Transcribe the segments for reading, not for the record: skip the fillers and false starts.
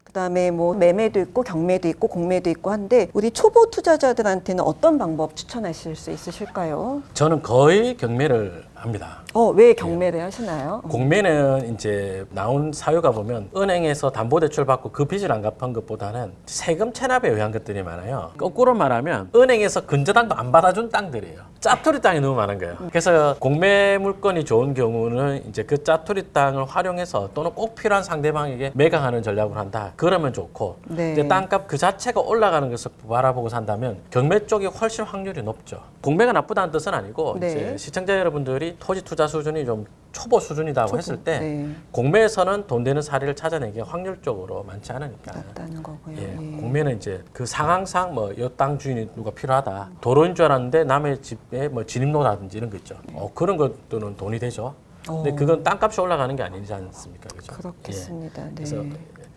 그다음에 뭐 매매도 있고 경매도 있고 공매도 있고 한데 우리 초보 투자자들한테는 어떤 방법 추천하실 수 있으실까요? 저는 거의 경매를 합니다. 왜 경매를 하시나요? 공매는 이제 나온 사유가 보면 은행에서 담보대출 받고 그 빚을 안 갚은 것보다는 세금 체납에 의한 것들이 많아요. 거꾸로 말하면 은행에서 근저당도 안 받아준 땅들이에요. 짜투리 땅이 너무 많은 거예요. 그래서 공매 물건이 좋은 경우는 이제 그 짜투리 땅을 활용해서 또는 꼭 필요한 상대방에게 매각하는 전략을 한다. 그러면 좋고 네. 이제 땅값 그 자체가 올라가는 것을 바라보고 산다면 경매 쪽이 훨씬 확률이 높죠. 공매가 나쁘다는 뜻은 아니고 네. 이제 시청자 여러분들이 토지 투자 수준이 좀 초보 수준이라고 했을 때 네. 공매에서는 돈 되는 사례를 찾아내기가 확률적으로 많지 않으니까. 맞다는 거고요. 예, 예. 공매는 이제 그 상황상 뭐 이 땅 주인이 누가 필요하다. 도로인 줄 알았는데 남의 집에 뭐 진입로라든지 이런 거 있죠. 그런 것들은 돈이 되죠. 근데 그건 땅값이 올라가는 게 아니지 않습니까? 그죠? 그렇겠습니다. 예. 네. 그래서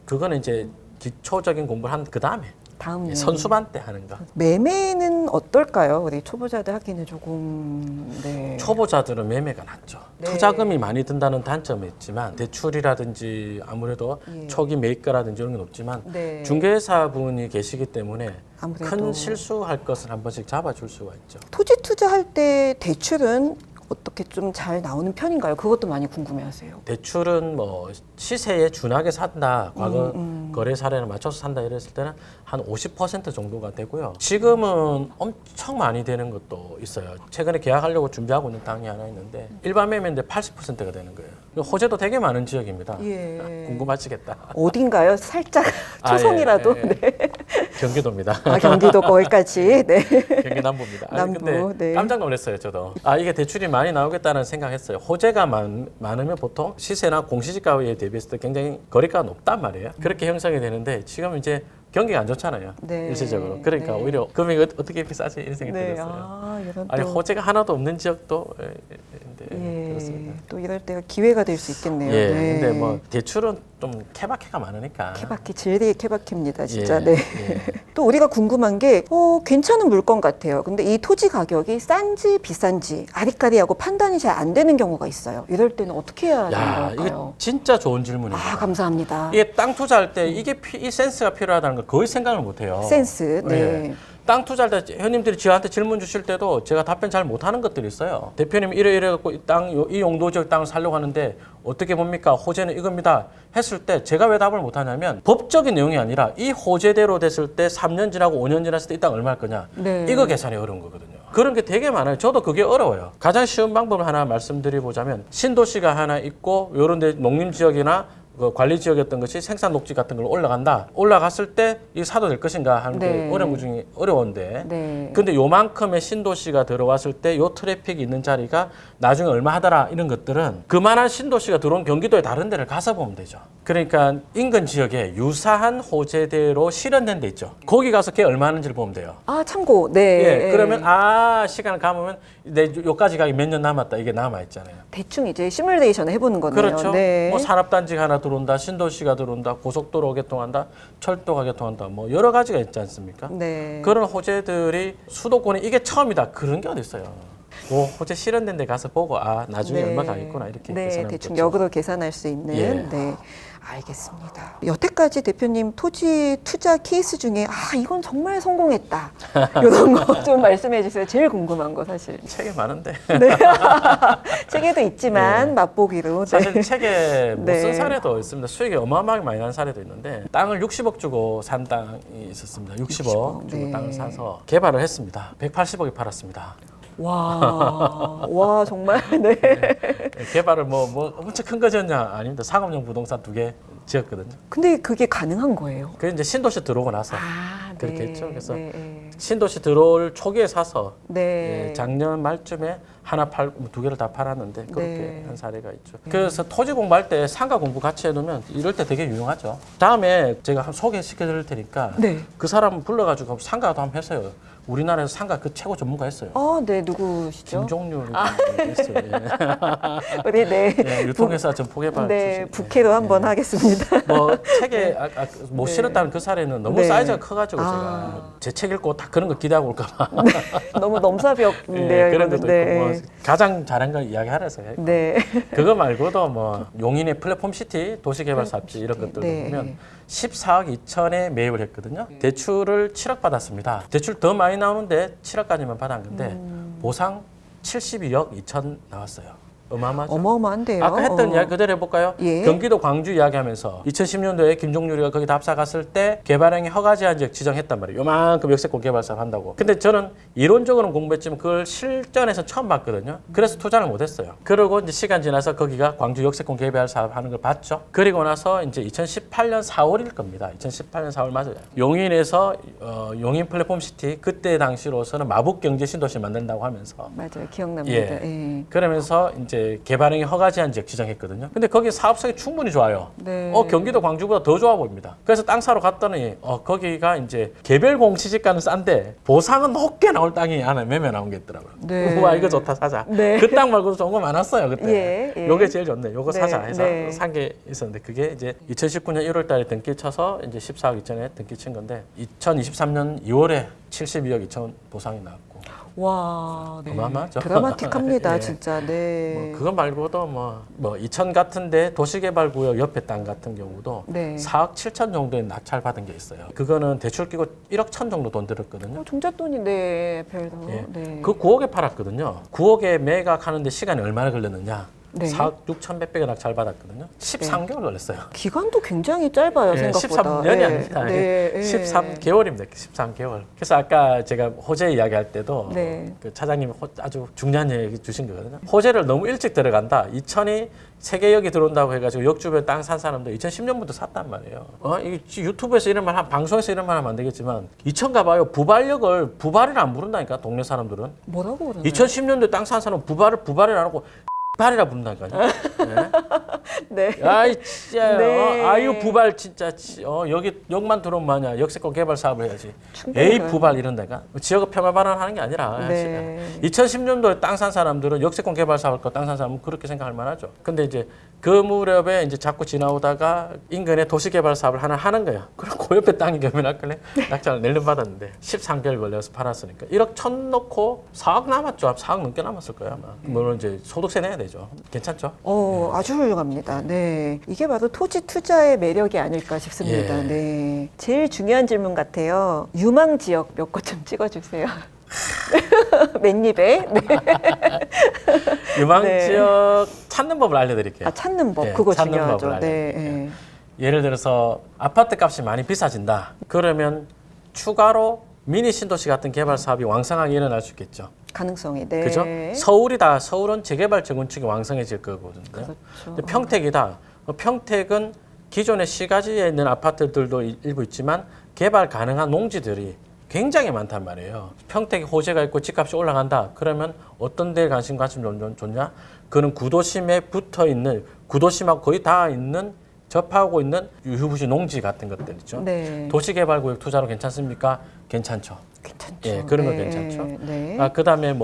그거는 이제 기초적인 공부를 한 그 다음에 다음 선수반 때 하는 거. 매매는 어떨까요? 우리 초보자들 하기는 조금 초보자들은 매매가 낫죠. 네. 투자금이 많이 든다는 단점이 있지만 대출이라든지 아무래도 초기 매입가라든지 이런 건 없지만 네. 중개사 분이 계시기 때문에 아무래도 큰 실수할 것을 한 번씩 잡아줄 수가 있죠. 토지 투자할 때 대출은 어떻게 좀 잘 나오는 편인가요? 그것도 많이 궁금해하세요. 대출은 뭐 시세에 준하게 산다, 과거 거래 사례를 맞춰서 산다 이랬을 때는 한 50% 정도가 되고요. 지금은 엄청 많이 되는 것도 있어요. 최근에 계약하려고 준비하고 있는 땅이 하나 있는데 일반 매매인데 80%가 되는 거예요. 호재도 되게 많은 지역입니다. 예. 궁금하시겠다. 어딘가요? 살짝 초성이라도. 예, 예. 네. 경기도입니다. 경기도 거기까지. 네. 경기 남부입니다. 남부, 근데 네. 깜짝 놀랐어요, 저도. 이게 대출이 많이 나오겠다는 생각했어요. 호재가 많으면 보통 시세나 공시지가에 대비했을 때 굉장히 거래가가 높단 말이에요. 그렇게 형성이 되는데 지금 이제 경기가 안 좋잖아요. 네. 일시적으로. 그러니까 네. 오히려 금액이 어떻게 비싸지 이런 생각이 네. 들었어요. 이런 아니 또, 호재가 하나도 없는 지역도 예. 그렇습니다. 또 이럴 때가 기회가 될 수 있겠네요. 예, 네. 근데 뭐 대출은 좀 케바케가 많으니까. 케바케 질리의 케바케입니다, 진짜. 예, 네. 예. 또 우리가 궁금한 게 괜찮은 물건 같아요. 근데 이 토지 가격이 싼지 비싼지 아리까리하고 판단이 잘 안 되는 경우가 있어요. 이럴 때는 어떻게 해야 되는 야, 걸까요? 이거 진짜 좋은 질문입니다. 감사합니다. 이게 땅 투자할 때 이게 이 센스가 필요하다는 걸 거의 생각을 못 해요. 센스. 네. 예. 땅 투자할 때 회원님들이 저한테 질문 주실 때도 제가 답변 잘 못하는 것들이 있어요. 대표님 이래 갖고 이 용도 지역 땅을 살려고 하는데 어떻게 봅니까? 호재는 이겁니다. 했을 때 제가 왜 답을 못하냐면 법적인 내용이 아니라 이 호재대로 됐을 때 3년 지나고 5년 지났을 때 이 땅 얼마일 거냐. 네. 이거 계산이 어려운 거거든요. 그런 게 되게 많아요. 저도 그게 어려워요. 가장 쉬운 방법을 하나 말씀드리보자면 신도시가 하나 있고 이런 데 농림지역이나 그 관리 지역이었던 것이 생산 녹지 같은 걸로 올라간다. 올라갔을 때 이 사도 될 것인가 하는 게 네. 어려운 것 중에 어려운데. 네. 근데 요만큼의 신도시가 들어왔을 때 요 트래픽이 있는 자리가 나중에 얼마 하더라 이런 것들은 그만한 신도시가 들어온 경기도의 다른 데를 가서 보면 되죠. 그러니까 인근 지역에 유사한 호재대로 실현된 데 있죠. 거기 가서 걔 얼마 하는지를 보면 돼요. 참고. 네. 예, 그러면 시간을 감으면 내 요까지 가기 몇 년 남았다 이게 남아 있잖아요. 대충 이제 시뮬레이션 해보는 거네요. 그렇죠. 네. 뭐 산업단지가 하나 들어온다, 신도시가 들어온다, 고속도로 개통한다, 철도가 개통한다, 뭐 여러 가지가 있지 않습니까? 네. 그런 호재들이 수도권에 이게 처음이다 그런 게 어디 있어요? 호재 실현된 데 가서 보고 나중에 네. 얼마 가겠구나 이렇게 네, 계산하면 대충 좋죠. 역으로 계산할 수 있는. 예. 네. 알겠습니다. 여태까지 대표님 토지 투자 케이스 중에 이건 정말 성공했다. 이런 거 좀 말씀해 주세요. 제일 궁금한 거 사실. 책이 많은데 네. 책에도 있지만 맛보기로. 사실 네. 책에 못 네. 쓴 사례도 있습니다. 수익이 어마어마하게 많이 난 사례도 있는데 땅을 60억 주고 산 땅이 있었습니다. 60억 주고 네. 땅을 사서 개발을 했습니다. 180억에 팔았습니다. 와, 정말. 네. 개발을 뭐 엄청 큰 거지었냐? 아닙니다. 상업용 부동산 2개 지었거든요. 근데 그게 가능한 거예요. 그 이제 신도시 들어오고 나서 그렇게 네. 했죠. 그래서 네. 신도시 들어올 초기에 사서 네. 작년 말쯤에 하나 팔고 2개를 다 팔았는데 그렇게 네. 한 사례가 있죠. 그래서 토지 공부할 때 상가 공부 같이 해놓으면 이럴 때 되게 유용하죠. 다음에 제가 소개시켜 드릴 테니까 네. 그 사람 불러가지고 상가도 한번 했어요. 우리나라에서 상가 그 최고 전문가 했어요. 네, 누구시죠? 김종률 했어요. 우리 네. 유통회사 전포개발 네, 출신. 부캐로 한번 하겠습니다. 뭐 책에 못 네. 실었다는 그 사례는 너무 네. 사이즈가 커가지고 제가 제 책 읽고 다 그런 거 기대하고 올까봐 너무 넘사벽인데요. 그런 이거는. 것도 네. 있고 뭐 가장 잘한 걸 이야기하라서 해. 네. 그거 말고도 뭐 용인의 플랫폼 시티 도시개발 사업지 이런 것들도 네. 보면 14억 2천에 매입을 했거든요. 대출을 7억 받았습니다. 대출 더 많이 나오는데 7억까지만 받았는데 보상 72억 2천 나왔어요. 어마어마하죠. 어마어마한데요. 아까 했던 이야기 그대로 해볼까요? 예. 경기도 광주 이야기하면서 2010년도에 김종률이가 거기 답사 갔을 때 개발행위 허가 제한 지역 지정했단 말이에요. 요만큼 역세권 개발 사업 한다고. 근데 저는 이론적으로는 공부했지만 그걸 실전에서 처음 봤거든요. 그래서 투자를 못했어요. 그러고 이제 시간 지나서 거기가 광주 역세권 개발 사업 하는 걸 봤죠. 그리고 나서 이제 2018년 4월일 겁니다. 2018년 4월 맞아요. 용인에서 용인 플랫폼 시티 그때 당시로서는 마북 경제 신도시 만든다고 하면서 맞아요. 기억납니다. 예. 예. 그러면서 이제 개발행위 허가 제한 지역 지정했거든요. 근데 거기 사업성이 충분히 좋아요. 네. 경기도 광주보다 더 좋아 보입니다. 그래서 땅 사러 갔더니 거기가 이제 개별 공시지가는 싼데 보상은 높게 나올 땅이 하나 몇몇 나온 게 있더라고요. 네. 우와 이거 좋다 사자. 네. 그 땅 말고도 좋은 거 많았어요 그때. 예, 예. 요게 제일 좋네. 요거 네, 사자 해서 네. 산 게 있었는데 그게 이제 2019년 1월달에 등기 쳐서 이제 14억 2천에 등기 친 건데 2023년 2월에 72억 2천 보상이 나왔고. 와, 네. 어마어마하죠. 드라마틱합니다, 예. 진짜. 네. 그거 말고도 뭐 이천 같은데 도시개발구역 옆에 땅 같은 경우도 네. 4억 7천 정도의 낙찰 받은 게 있어요. 그거는 대출 끼고 1억 천 정도 돈 들었거든요. 종잣돈이 네, 별도. 예. 네. 그 9억에 팔았거든요. 9억에 매각하는데 시간이 얼마나 걸렸느냐? 네. 4억 6천 몇백에 낙찰 받았거든요. 13개월 걸렸어요. 기간도 굉장히 짧아요, 예, 생각보다. 13년이 네. 아닙니다. 네. 예. 13개월입니다. 13개월. 그래서 아까 제가 호재 이야기할 때도 네. 그 차장님이 아주 중요한 얘기 주신 거거든요. 호재를 너무 일찍 들어간다. 2000이 세계역이 들어온다고 해가지고 역 주변 땅 산 사람들 2010년부터 샀단 말이에요. 이게 유튜브에서 이런 말, 방송에서 이런 말 하면 안 되겠지만 2000 가봐요. 부발역을 부발이라 안 부른다니까 동네 사람들은. 뭐라고 그러나요? 2010년도에 땅 산 사람은 부발을 안 하고 발이라 부른다니까요. 네. 아이 진짜 네. 아유 부발 진짜 여기 역만 들어오면 뭐냐 역세권 개발 사업을 해야지. 충분히 에이 그래요. 부발 이런다니까 지역의 평화 발언하는 게 아니라 네. 2010년도에 땅 산 사람들은 역세권 개발 사업을 거 땅 산 사람은 그렇게 생각할 만하죠. 근데 이제 그 무렵에 이제 자꾸 지나오다가 인근에 도시 개발 사업을 하나 하는 거야. 그럼 그 옆에 땅이 겸해놨길래 낙찰을 낼름 받았는데 13개월 걸려서 팔았으니까 1억 천 넣고 4억 남았죠. 4억 넘게 남았을 거야 아마. 물론 이제 소득세 내야 되죠. 괜찮죠? 아주 훌륭합니다. 네. 이게 바로 토지 투자의 매력이 아닐까 싶습니다. 예. 네. 제일 중요한 질문 같아요. 유망 지역 몇 곳 좀 찍어주세요. 맨입에. 네. 유망 네. 지역 찾는 법을 알려드릴게요. 찾는 법. 예, 그거 찾는 중요하죠. 법을 네. 알려드릴게요. 예를 들어서 아파트 값이 많이 비싸진다. 그러면 추가로 미니 신도시 같은 개발 사업이 왕성하게 일어날 수 있겠죠. 가능성이. 네. 그죠? 서울이다. 서울은 재개발 재건축이 왕성해질 거거든요. 그렇죠. 근데 평택이다. 평택은 기존의 시가지에 있는 아파트들도 일부 있지만 개발 가능한 농지들이 굉장히 많단 말이에요. 평택에 호재가 있고 집값이 올라간다. 그러면 어떤 데에 관심 좋냐? 그는 구도심에 붙어 있는 구도심하고 거의 다 있는 접하고 있는 유후부지 농지 같은 것들 있죠. 네. 도시개발구역 투자로 괜찮습니까? 괜찮죠. 괜찮죠. 예, 그런 거 네. 괜찮죠. 네. 그다음에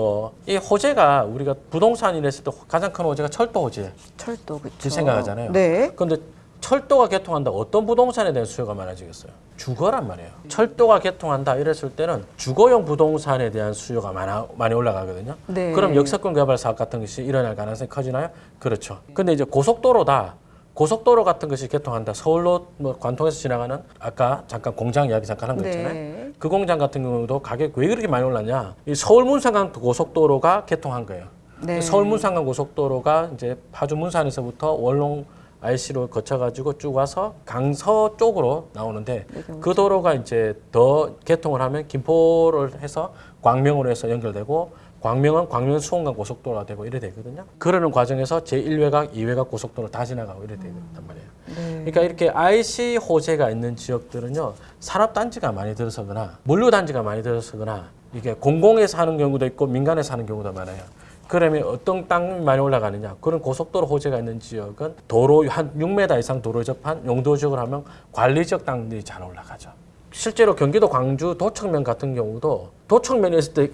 이 호재가 우리가 부동산 일했을 때 가장 큰 호재가 철도 호재. 철도 그렇죠. 그 생각하잖아요. 네. 그런데 철도가 개통한다. 어떤 부동산에 대한 수요가 많아지겠어요? 주거란 말이에요. 철도가 개통한다 이랬을 때는 주거용 부동산에 대한 수요가 많이 올라가거든요. 네. 그럼 역세권 개발 사업 같은 것이 일어날 가능성이 커지나요? 그렇죠. 근데 이제 고속도로다. 고속도로 같은 것이 개통한다. 서울로 관통해서 지나가는 아까 잠깐 공장 이야기 잠깐 한 거 있잖아요. 네. 그 공장 같은 경우도 가격이 왜 그렇게 많이 올랐냐? 이 서울 문산간 고속도로가 개통한 거예요. 네. 서울 문산간 고속도로가 이제 파주 문산에서부터 원롱 IC로 거쳐가지고 쭉 와서 강서 쪽으로 나오는데 그 도로가 이제 더 개통을 하면 김포를 해서 광명으로 해서 연결되고 광명은 광명 수원간 고속도로가 되고 이래 되거든요. 그러는 과정에서 제1외곽, 2외곽 고속도로 다 지나가고 이래 되단 말이에요. 네. 그러니까 이렇게 IC 호재가 있는 지역들은요, 산업단지가 많이 들어서거나 물류단지가 많이 들어서거나 이게 공공에서 하는 경우도 있고 민간에서 하는 경우도 많아요. 그러면 어떤 땅이 많이 올라가느냐? 그런 고속도로 호재가 있는 지역은 도로 한 6m 이상 도로 접한 용도 지역을 하면 관리지역 땅들이 잘 올라가죠. 실제로 경기도 광주 도청면 같은 경우도 도청면에 있을 때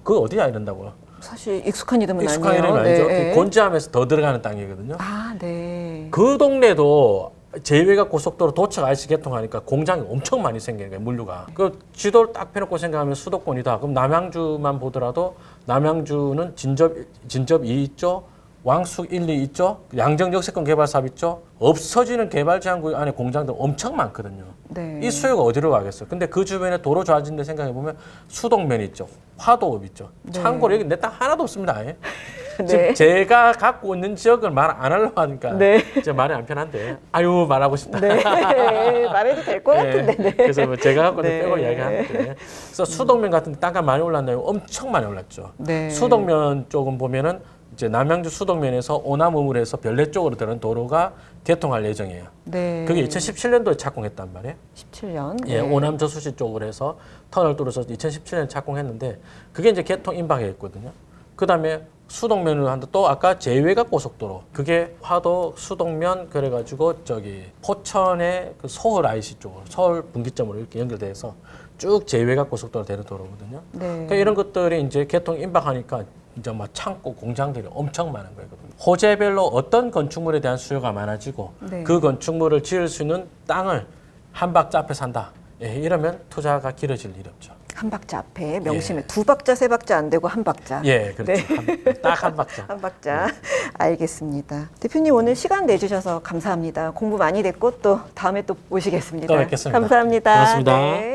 그거 어디야 이런다고요. 사실 익숙한 이름은 익숙한 아니에요. 이름은 아니죠. 네. 곤지암에서 더 들어가는 땅이거든요. 네. 그 동네도 제2외곽 고속도로 도착 IC 개통하니까 공장이 엄청 많이 생기는 거예요, 물류가. 그 지도를 딱 펴놓고 생각하면 수도권이다. 그럼 남양주만 보더라도 남양주는 진접 2 있죠, 왕숙 1, 2 있죠, 양정 역세권 개발 사업 있죠. 없어지는 개발 제한구역 안에 공장들 엄청 많거든요. 네. 이 수요가 어디로 가겠어요? 근데 그 주변에 도로 좋아진데 생각해 보면 수동면 있죠, 화도업 있죠. 네. 참고로 여기 내 땅 하나도 없습니다. 아예. 네. 지금 제가 갖고 있는 지역을 말 안 하려고 하니까 네. 이제 말이 안 편한데 아유 말하고 싶다. 네. 말해도 될 것 같은데. 네. 그래서 뭐 제가 갖고 있는 네. 빼고 이야기하는데 그래서 수동면 같은 데 땅값 많이 올랐나요? 엄청 많이 올랐죠. 네. 수동면 쪽은 보면은 이제 남양주 수동면에서 오남 우물에서 별내 쪽으로 들어가는 도로가 개통할 예정이에요. 네. 그게 2017년도에 착공했단 말이에요. 17년. 예, 네. 오남 저수지 쪽으로 해서 터널 뚫어서 2017년에 착공했는데 그게 이제 개통 임박했거든요. 그다음에 수동면으로 한다. 또 아까 제2외곽 고속도로 그게 화도 수동면 그래가지고 저기 포천의 그 서울 IC 쪽으로 서울 분기점으로 이렇게 연결돼서 쭉 제2외곽 고속도로 되는 도로거든요. 네. 그러니까 이런 것들이 이제 개통 임박하니까 이제 막 창고 공장들이 엄청 많은 거거든요. 호재별로 어떤 건축물에 대한 수요가 많아지고 네. 그 건축물을 지을 수 있는 땅을 한 박자 앞에 산다. 예, 이러면 투자가 길어질 일이 없죠. 한 박자 앞에 명심해. 예. 2박자, 3박자 안 되고 한 박자. 예, 그렇죠. 네. 딱 한 박자. 한 박자. 알겠습니다. 대표님 오늘 시간 내주셔서 감사합니다. 공부 많이 됐고 또 다음에 또 모시겠습니다. 또 뵙겠습니다. 감사합니다. 고맙습니다. 네.